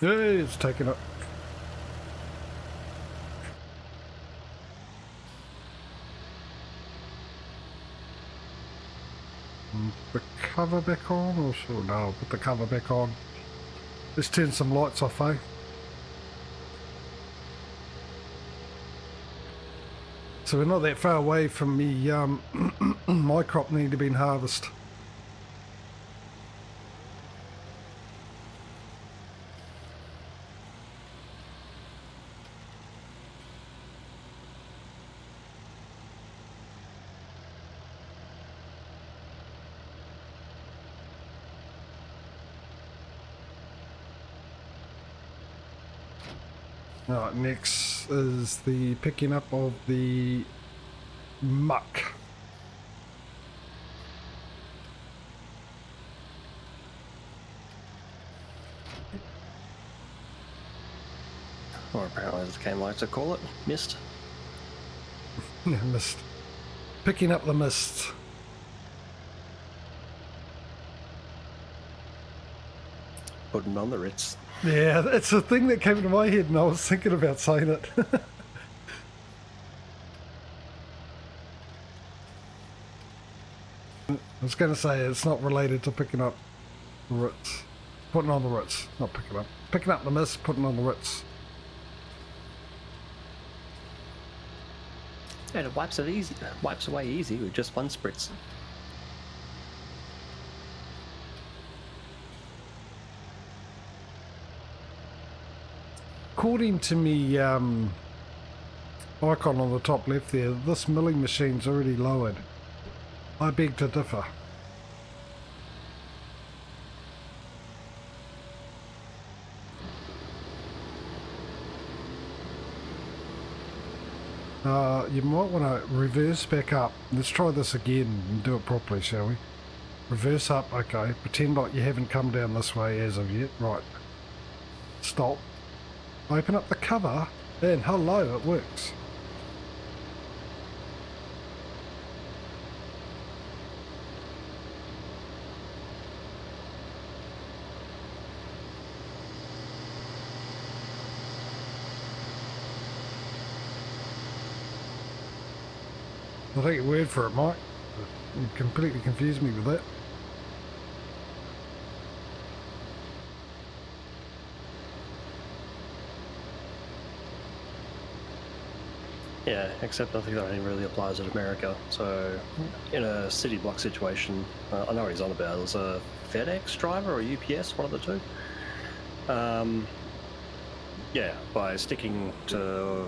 Hey, it's taking it. The cover back on, or sure, no, I'll put the cover back on. Let's turn some lights off, eh? So we're not that far away from me, my crop needing to be harvested. Right, next is the picking up of the muck. Or apparently as the game likes to call it, mist. Yeah, mist. Picking up the mist. Putting on the Ritz. Yeah, it's a thing that came into my head and I was thinking about saying it. I was going to say it's not related to picking up the Ritz. Putting on the Ritz, not picking up. Picking up the mist, putting on the Ritz. And it wipes away easy with just one spritz. According to me, icon on the top left there, this milling machine's already lowered. I beg to differ. You might want to reverse back up. Let's try this again and do it properly, shall we? Reverse up, okay. Pretend like you haven't come down this way as of yet. Right. Stop. Open up the cover, and hello, it works. I'll take your word for it, Mike. You completely confused me with that. Yeah, except I think that only really applies in America. So, in a city block situation, I know what he's on about. It was a FedEx driver or UPS, one of the two. Yeah, by sticking to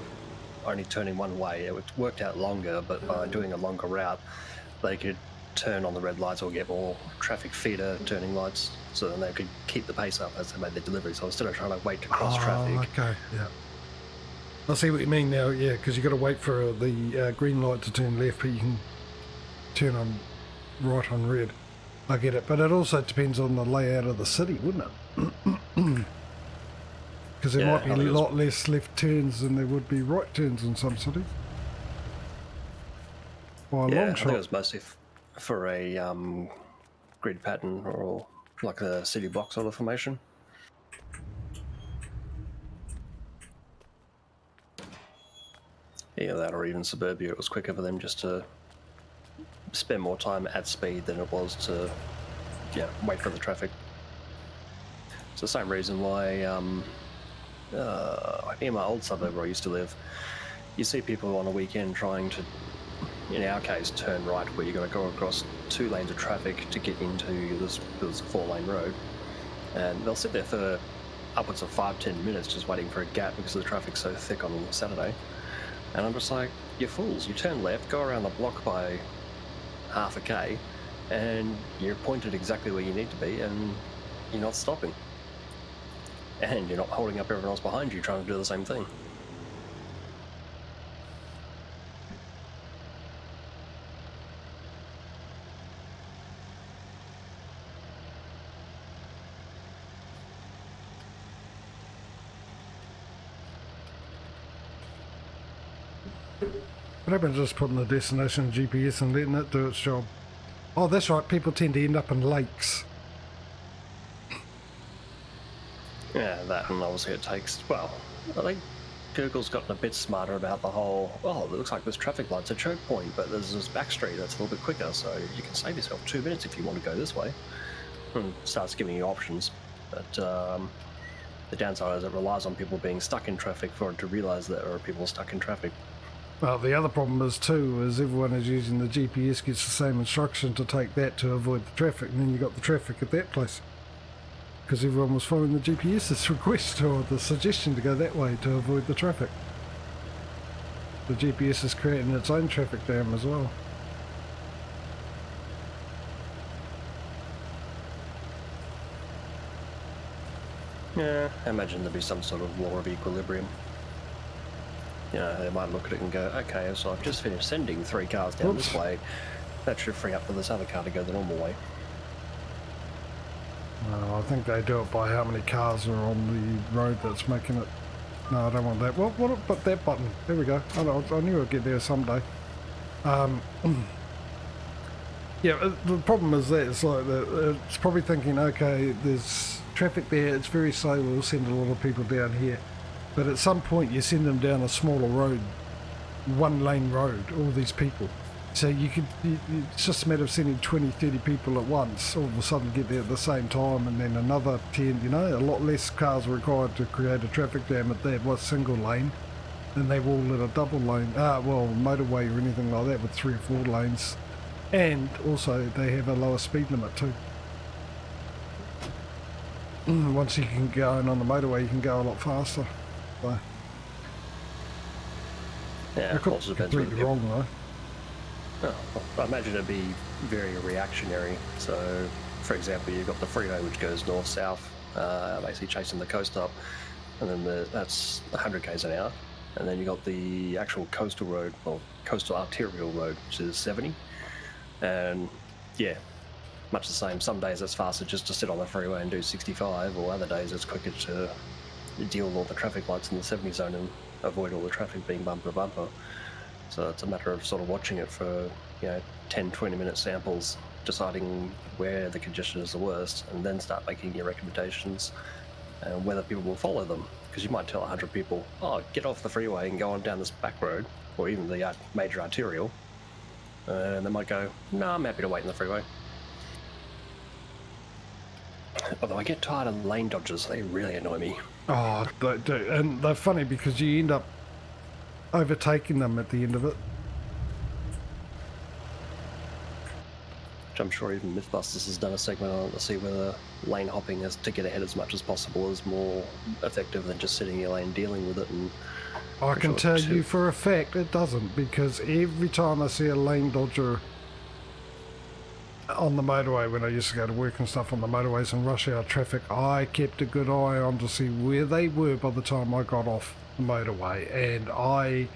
only turning one way, it worked out longer, but by doing a longer route, they could turn on the red lights or get more traffic feeder turning lights, so then they could keep the pace up as they made their delivery. So instead of trying to wait to cross traffic. Okay, yeah. I see what you mean now, yeah, because you've got to wait for the green light to turn left, but you can turn on right on red. I get it, but it also depends on the layout of the city, wouldn't it? Because there might be a lot less left turns than there would be right turns in some cities. By a long I shot. think it was mostly for a grid pattern or like a city block sort of formation. Either that or even suburbia, it was quicker for them just to spend more time at speed than it was to wait for the traffic. It's the same reason why in my old suburb where I used to live, you see people on a weekend trying to, in our case, turn right, where you're going to go across 2 lanes of traffic to get into this 4-lane road, and they'll sit there for upwards of 5-10 minutes just waiting for a gap because the traffic's so thick on Saturday. And I'm just like, you fools, you turn left, go around the block by half a K, and you're pointed exactly where you need to be, and you're not stopping. And you're not holding up everyone else behind you trying to do the same thing. What happens just putting the destination GPS and letting it do its job? Oh, that's right, people tend to end up in lakes. Yeah, that, and obviously it takes, well, I think Google's gotten a bit smarter about the whole, oh, it looks like this traffic light's a choke point, but there's this back street that's a little bit quicker, so you can save yourself 2 minutes if you want to go this way. And starts giving you options. But the downside is it relies on people being stuck in traffic for it to realise that there are people stuck in traffic. Well, the other problem is too, is everyone is using the GPS gets the same instruction to take that to avoid the traffic, and then you got the traffic at that place. Because everyone was following the GPS's request or the suggestion to go that way to avoid the traffic. The GPS is creating its own traffic jam as well. Yeah, I imagine there'll be some sort of law of equilibrium. You know, they might look at it and go, okay, so I've just finished sending 3 cars down this way. That should free up for this other car to go the normal way. I think they do it by how many cars are on the road that's making it. No, I don't want that. But that button. There we go. I knew I'd get there someday. Yeah, the problem is that it's like it's probably thinking, okay, there's traffic there. It's very slow. We'll send a lot of people down here. But at some point, you send them down a smaller road, 1-lane road. All these people. So it's just a matter of sending 20, 30 people at once, all of a sudden get there at the same time, and then another 10, you know, a lot less cars are required to create a traffic jam at that single lane, and they've all lit a double lane, motorway or anything like that with 3 or 4 lanes, and also they have a lower speed limit too. Once you can go in on the motorway, you can go a lot faster. So, yeah, I could be completely wrong though. Oh, well, I imagine it'd be very reactionary. So, for example, you've got the freeway which goes north-south, basically chasing the coast up, and then that's 100 k's an hour. And then you've got the actual coastal road, or coastal arterial road, which is 70. And yeah, much the same. Some days it's faster just to sit on the freeway and do 65, or other days it's quicker to deal with all the traffic lights in the 70 zone and avoid all the traffic being bumper to bumper. So it's a matter of sort of watching it for, 10, 20-minute samples, deciding where the congestion is the worst, and then start making your recommendations and whether people will follow them. Because you might tell 100 people, oh, get off the freeway and go on down this back road, or even the major arterial. And they might go, no, I'm happy to wait in the freeway. Although I get tired of lane dodgers, they really annoy me. Oh, they do. And they're funny because you end up overtaking them at the end of it. Which I'm sure even Mythbusters has done a segment on it to see whether lane hopping is to get ahead as much as possible is more effective than just sitting in your lane dealing with it. And I can tell you for a fact it doesn't, because every time I see a lane dodger on the motorway, when I used to go to work and stuff on the motorways and rush hour traffic, I kept a good eye on to see where they were by the time I got off the motorway, and I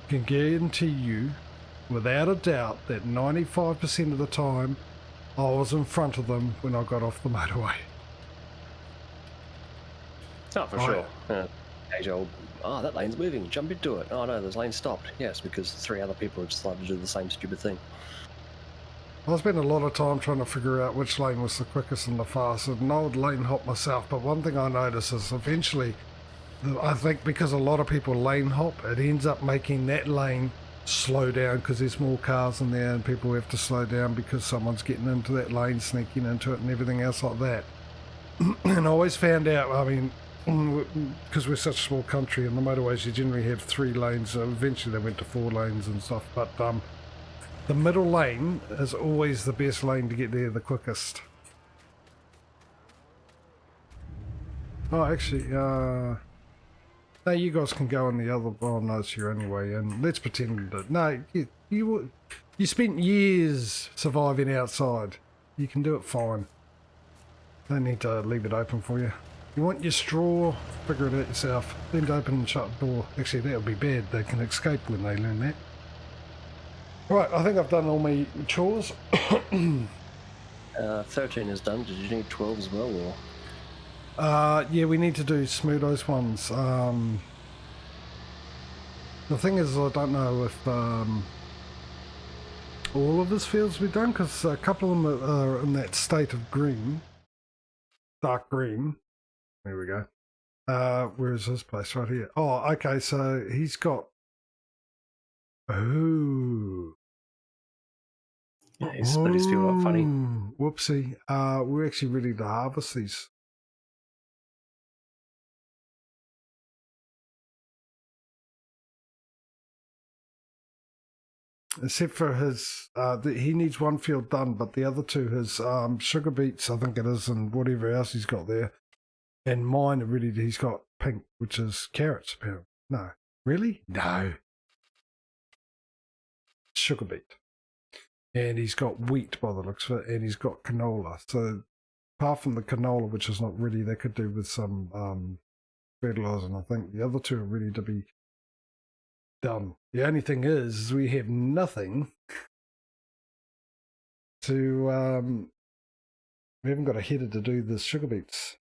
can guarantee you without a doubt that 95% of the time I was in front of them when I got off the motorway. Oh, for sure. Age old, oh, that lane's moving, jump into it. Oh no, this lane stopped. Yes, because 3 other people have decided to do the same stupid thing. I spent a lot of time trying to figure out which lane was the quickest and the fastest, and I would lane hop myself, but one thing I noticed is eventually, I think because a lot of people lane hop, it ends up making that lane slow down because there's more cars in there and people have to slow down because someone's getting into that lane, sneaking into it and everything else like that. And I always found out, I mean, because we're such a small country and the motorways you generally have 3 lanes, eventually they went to 4 lanes and stuff, but the middle lane is always the best lane to get there the quickest. Oh, actually, no, you guys can go on the other. Oh no, it's your only way in. Let's pretend that no, you spent years surviving outside. You can do it fine. Don't need to leave it open for you. You want your straw? Figure it out yourself. Leave it open and shut the door. Actually, that would be bad. They can escape when they learn that. Right, I think I've done all my chores. 13 is done. Did you need 12 as well, or? Yeah, we need to do Smudo's ones. The thing is, I don't know if all of his fields will be done, because a couple of them are in that state of green. Dark green. There we go. Where is his place? Right here. Oh, okay. So he's got. Ooh. Yeah, he's split his field up funny. Whoopsie. We're actually ready to harvest these. Except for his, he needs one field done, but the other two, his sugar beets, I think it is, and whatever else he's got there. And mine are ready. He's got pink, which is carrots, apparently. No. Really? No. Sugar beet. And he's got wheat by the looks of it, and he's got canola. So apart from the canola, which is not ready, they could do with some fertilizer, and I think the other two are ready to be done. The only thing is we have nothing to we haven't got a header to do the sugar beets.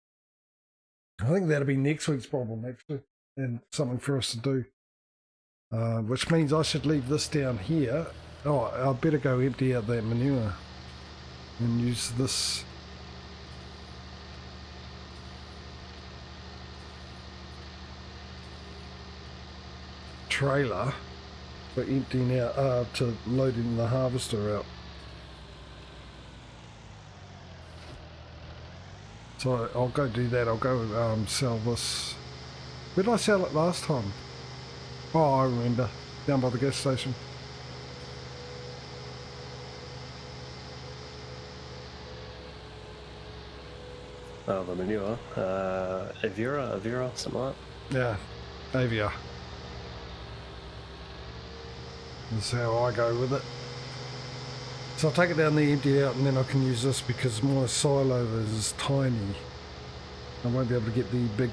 I think that'll be next week's problem actually, and something for us to do, which means I should leave this down here. Oh, I better go empty out that manure and use this trailer for emptying out, to loading the harvester out. So I'll go do that. I'll go sell this. Where did I sell it last time? Oh, I remember. Down by the gas station. Oh, the manure. Avira, something like that. Yeah, Avia. That's how I go with it. So I'll take it down there, empty it out, and then I can use this because my silo is tiny. I won't be able to get the big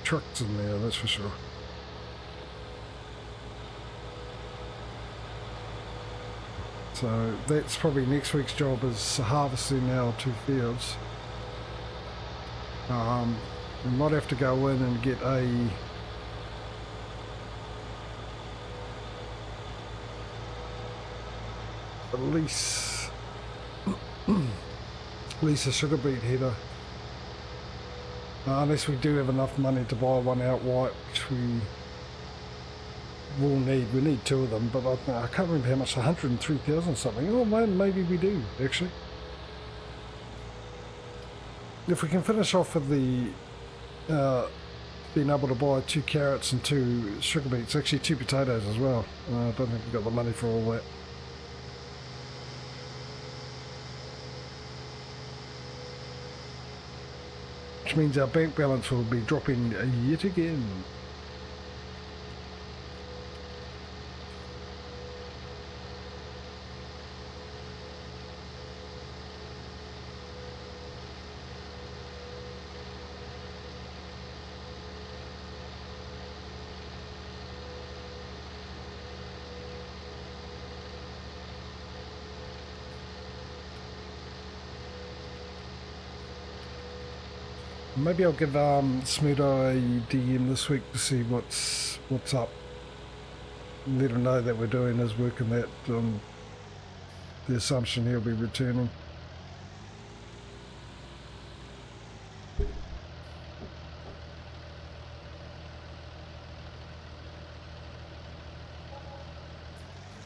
trucks in there, that's for sure. So that's probably next week's job, is harvesting our two fields. We might have to go in and get a lease a sugar beet header, unless we do have enough money to buy one outright, which we will need. We need two of them, but I can't remember how much, 103,000 something. Oh man, maybe we do actually. If we can finish off with the being able to buy 2 carrots and 2 sugar beets, actually 2 potatoes as well. I don't think we've got the money for all that. Which means our bank balance will be dropping yet again. Maybe I'll give Smudo a DM this week to see what's up. Let him know that we're doing his work and that the assumption he'll be returning.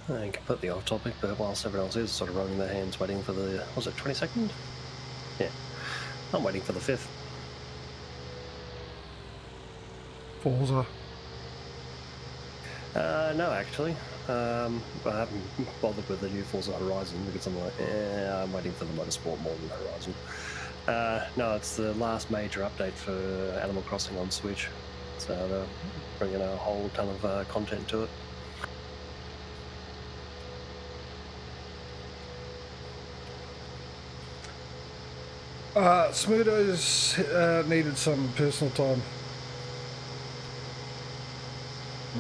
And completely off topic, but whilst everyone else is sort of rubbing their hands waiting for the, was it 22nd? Yeah, I'm waiting for the 5th. Forza. No, actually. I haven't bothered with the new Forza Horizon because I'm like, I'm waiting for the Motorsport more than Horizon. No, it's the last major update for Animal Crossing on Switch. So they're bringing a whole ton of content to it. Smudo's needed some personal time.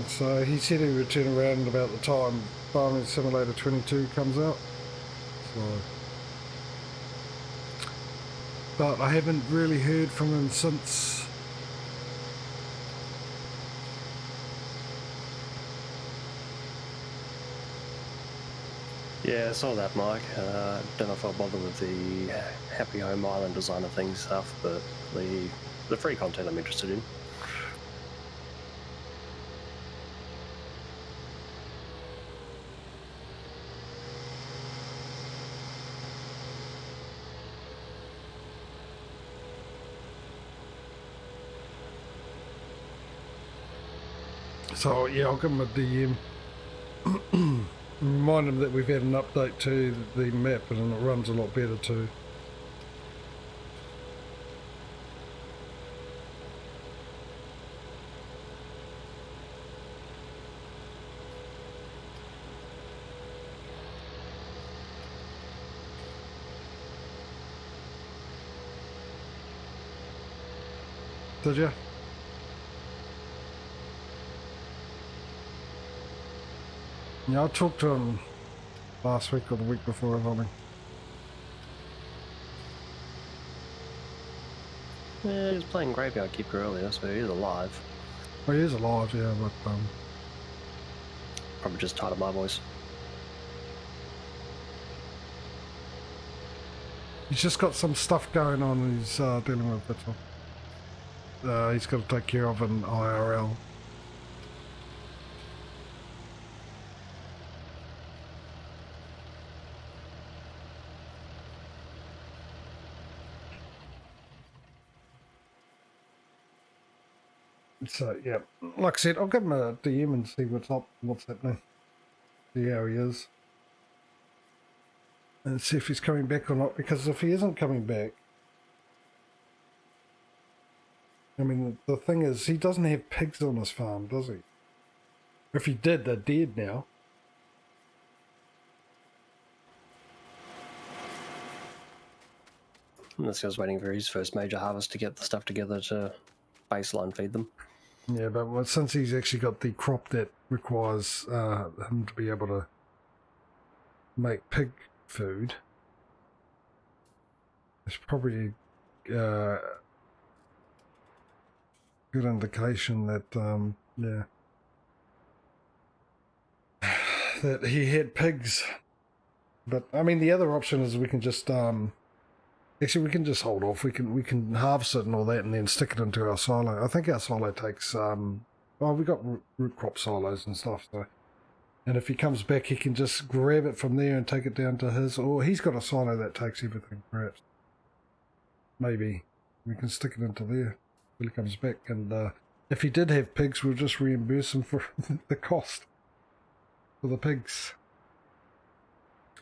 So he said he'd return around about the time Farming Simulator 22 comes out. So, but I haven't really heard from him since. Yeah, I saw that, Mike. Don't know if I'll bother with the Happy Home Island designer thing stuff, but the free content I'm interested in. So yeah, I'll give him a DM. Remind him that we've had an update to the map and it runs a lot better too. Did you? Yeah, I talked to him last week or the week before or something. Yeah, he was playing Graveyard Keeper earlier, so he is alive. Well, he is alive, yeah, but Probably just tired of my voice. he's just got some stuff going on he's dealing with, that's all. He's got to take care of an IRL. So yeah, like I said, I'll give him a DM and see what's happening, see how he is, and see if he's coming back or not. Because if he isn't coming back, I mean, the thing is, he doesn't have pigs on his farm, does he? If he did, they're dead now. This guy's waiting for his first major harvest to get the stuff together to baseline feed them. Yeah, but well, since he's actually got the crop that requires him to be able to make pig food, it's probably a good indication that, yeah, that he had pigs. But I mean, the other option is we can just actually we can just hold off. We can harvest it and all that, and then stick it into our silo. I think our silo takes well, we got root crop silos and stuff. So, and if he comes back, he can just grab it from there and take it down to his. Or he's got a silo that takes everything. Perhaps, maybe we can stick it into there till he comes back. And if he did have pigs, we'll just reimburse him for the cost for the pigs.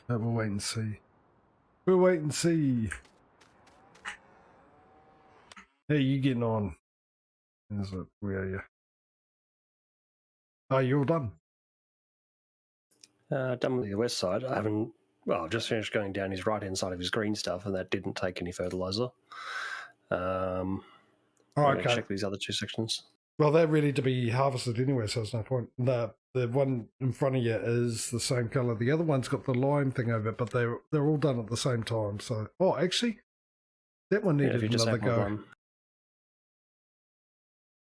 But we'll wait and see. We'll wait and see. Hey, you getting on? Is it? Where are you? Oh, you're all done. Done with the west side. I haven't. Well, I've just finished going down his right hand side of his green stuff, and that didn't take any fertilizer. Oh, okay. Check these other two sections. Well, they're ready to be harvested anyway, so there's no point. The one in front of you is the same colour. The other one's got the lime thing over it, but they're all done at the same time. So, oh, actually, that one needed another go.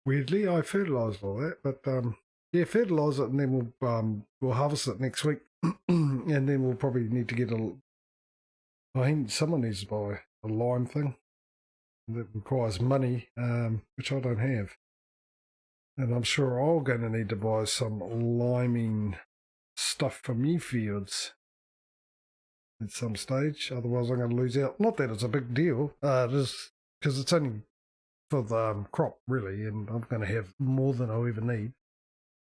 Weirdly, I fertilised all that, but yeah, fertilise it and then we'll harvest it next week, and then we'll probably need to get someone needs to buy a lime thing that requires money, which I don't have, and I'm sure I'm going to need to buy some liming stuff for me fields at some stage. Otherwise, I'm going to lose out. Not that it's a big deal, it is because it's only for the crop, really, and I'm going to have more than I'll ever need.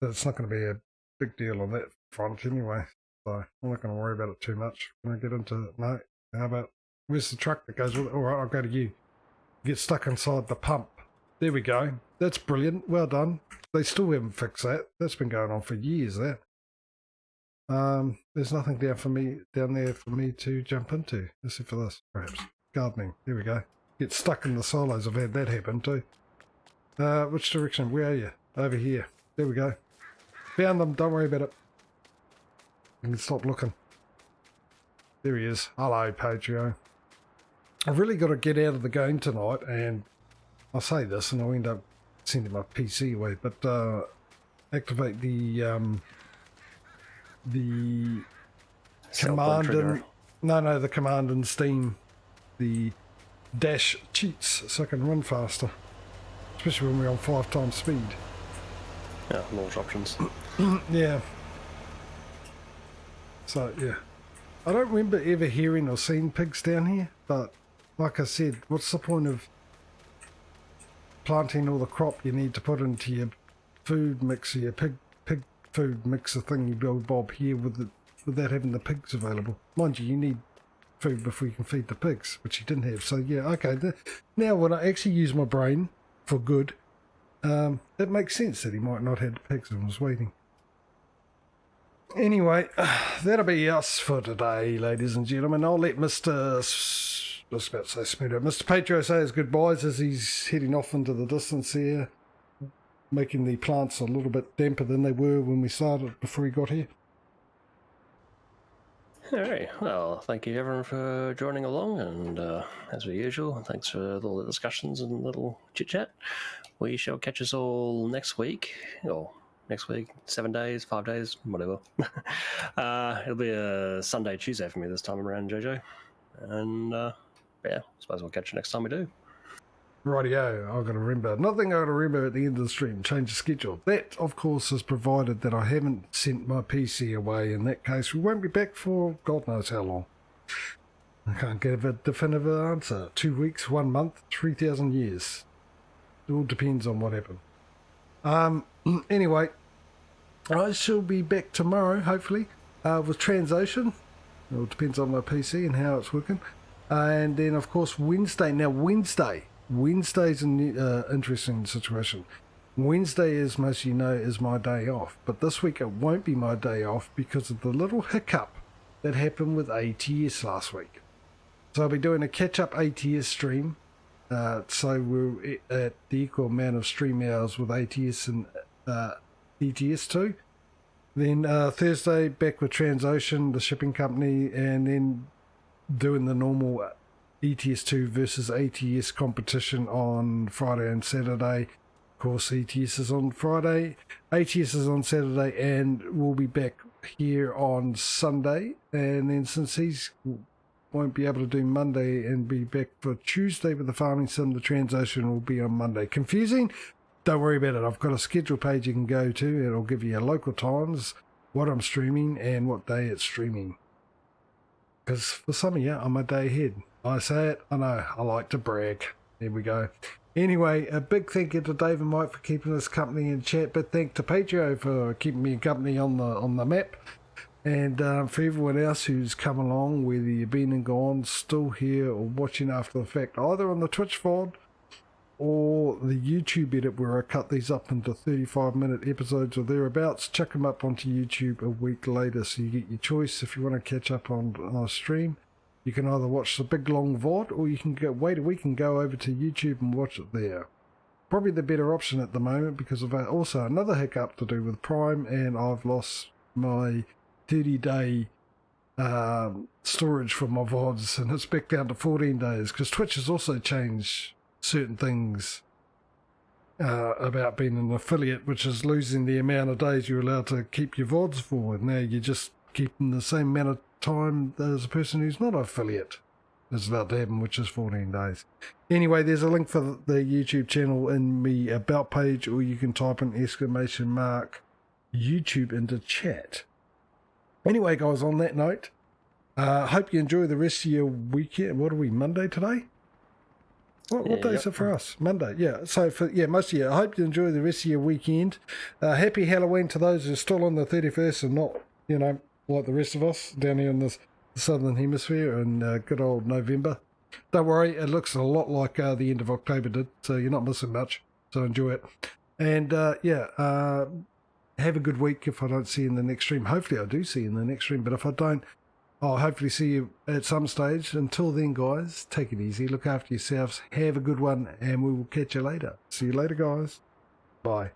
So it's not going to be a big deal on that front anyway. So I'm not going to worry about it too much. When I get into it, no. How about, where's the truck that goes with it? All right, I'll go to you. Get stuck inside the pump. There we go. That's brilliant. Well done. They still haven't fixed that. That's been going on for years, that. There's nothing down there for me to jump into, except for this, perhaps. Gardening. There we go. Get stuck in the silos. I've had that happen too. Which direction? Where are you? Over here. There we go. Found them. Don't worry about it. You can stop looking. There he is. Hello, Patrio. I've really got to get out of the game tonight, and I'll say this, and I'll end up sending my PC away. But activate the command and the command in Steam, the dash cheats, so I can run faster, especially when we're on 5 times speed. Yeah, launch options. Yeah. So yeah, I don't remember ever hearing or seeing pigs down here, but like I said, what's the point of planting all the crop you need to put into your food mixer, pig food mixer thing, you go Bob here without having the pigs available. Mind you need food before you can feed the pigs, which he didn't have. So yeah, okay. Now when I actually use my brain for good, it makes sense that he might not have the pigs and was waiting. Anyway, that'll be us for today, ladies and gentlemen. I'll let Mr. Patrio say his goodbyes as he's heading off into the distance here, making the plants a little bit damper than they were when we started before he got here. All right. Well, thank you everyone for joining along, and as per usual, thanks for all the discussions and little chit chat. We shall catch us all next week, or next week, 7 days, 5 days, whatever. It'll be a Sunday, Tuesday for me this time around, Jojo, and yeah, suppose we'll catch you next time we do. Rightio, I've got to remember. Another thing I've got to remember at the end of the stream, change the schedule. That, of course, is provided that I haven't sent my PC away. In that case, we won't be back for God knows how long. I can't give a definitive answer. 2 weeks, 1 month, 3,000 years. It all depends on what happened. Anyway, I shall be back tomorrow, hopefully, with Transocean. It all depends on my PC and how it's working. And then, of course, Wednesday. Now, Wednesday's an interesting situation. Wednesday, as most of you know, is my day off. But this week it won't be my day off because of the little hiccup that happened with ATS last week. So I'll be doing a catch-up ATS stream. So we're at the equal amount of stream hours with ATS and ETS2. Then Thursday, back with Transocean, the shipping company, and then doing the normal ETS2 versus ATS competition on Friday and Saturday. Of course, ETS is on Friday, ATS is on Saturday, and we'll be back here on Sunday. And then since he's won't be able to do Monday and be back for Tuesday with the farming sim, the Transocean will be on Monday. Confusing? Don't worry about it. I've got a schedule page you can go to. It'll give you local times, what I'm streaming, and what day it's streaming. Because for some of you, I'm a day ahead. I say it, I know, I like to brag. There we go. Anyway, a big thank you to Dave and Mike for keeping us company in chat. Big thank to Patrio for keeping me company on the map. And for everyone else who's come along, whether you've been and gone, still here, or watching after the fact, either on the Twitch VOD or the YouTube edit where I cut these up into 35-minute episodes or thereabouts. Chuck them up onto YouTube a week later so you get your choice. If you want to catch up on a stream, you can either watch the big long VOD or you can wait a week and go over to YouTube and watch it there. Probably the better option at the moment because of also another hiccup to do with Prime, and I've lost my 30-day storage for my VODs, and it's back down to 14 days because Twitch has also changed certain things about being an affiliate, which is losing the amount of days you're allowed to keep your VODs for. Now you're just keeping the same amount of time as a person who's not an affiliate is allowed to have them, which is 14 days. Anyway, there's a link for the YouTube channel in the about page, or you can type in !YouTube into chat. Anyway, guys, on that note, hope you enjoy the rest of your weekend. What are we, Monday today? What day is it for us? Monday, yeah. So, most of you, I hope you enjoy the rest of your weekend. Happy Halloween to those who are still on the 31st and not, like the rest of us down here in the southern hemisphere in good old November. Don't worry, it looks a lot like the end of October did, so you're not missing much. So enjoy it. And, have a good week if I don't see you in the next stream. Hopefully I do see you in the next stream, but if I don't, I'll hopefully see you at some stage. Until then, guys, take it easy. Look after yourselves. Have a good one, and we will catch you later. See you later, guys. Bye.